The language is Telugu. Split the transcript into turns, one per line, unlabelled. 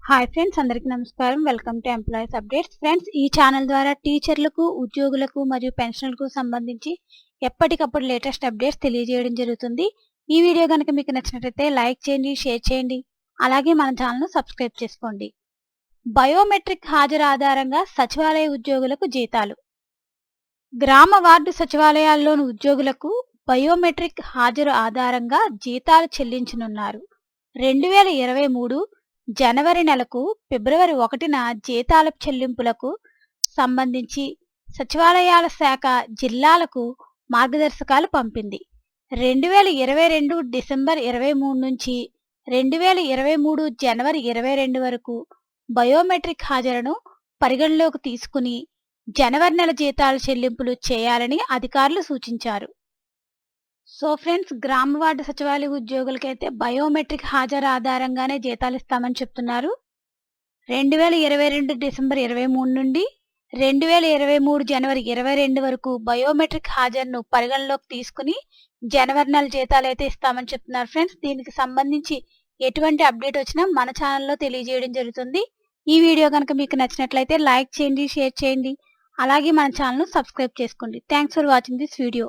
హాయ్ ఫ్రెండ్స్, అందరికీ నమస్కారం. Welcome to employees updates. Friends, ఈ ఛానల్ ద్వారా టీచర్లకు, ఉద్యోగులకు మరియు పెన్షన్లకు సంబంధించి ఎప్పటికప్పుడు లేటెస్ట్ అప్డేట్స్ తెలియజేయడం జరుగుతుంది. ఈ వీడియో కనుక మీకు నచ్చినట్లయితే లైక్ చేయండి, షేర్ చేయండి. అలాగే మన ఛానల్ను సబ్స్క్రైబ్ చేసుకోండి. బయోమెట్రిక్ హాజరు ఆధారంగా సచివాలయ ఉద్యోగులకు జీతాలు. గ్రామ వార్డు సచివాలయాల్లోని ఉద్యోగులకు బయోమెట్రిక్ హాజరు ఆధారంగా జీతాలు చెల్లించనున్నారు. 2023 జనవరి నెలకు ఫిబ్రవరి 1న జీతాల చెల్లింపులకు సంబంధించి సచివాలయాల శాఖ జిల్లాలకు మార్గదర్శకాలు పంపింది. 2022 డిసెంబర్ 23 నుంచి 2023 జనవరి 22 వరకు బయోమెట్రిక్ హాజరును పరిగణలోకి తీసుకుని జనవరి నెల జీతాల చెల్లింపులు చేయాలని అధికారులు సూచించారు. సో ఫ్రెండ్స్, గ్రామ వార్డు సచివాలయ ఉద్యోగులకైతే బయోమెట్రిక్ హాజరు ఆధారంగానే జీతాలు ఇస్తామని చెప్తున్నారు. 2022 డిసెంబర్ 23 నుండి 2023 జనవరి 22 వరకు బయోమెట్రిక్ హాజరును పరిగణలోకి తీసుకుని జనవరి నెల జీతాలు అయితే ఇస్తామని చెప్తున్నారు. ఫ్రెండ్స్, దీనికి సంబంధించి ఎటువంటి అప్డేట్ వచ్చినా మన ఛానల్లో తెలియజేయడం జరుగుతుంది. ఈ వీడియో కనుక మీకు నచ్చినట్లయితే లైక్ చేయండి, షేర్ చేయండి. అలాగే మన ఛానల్ను సబ్స్క్రైబ్ చేసుకోండి. Thanks for watching this video.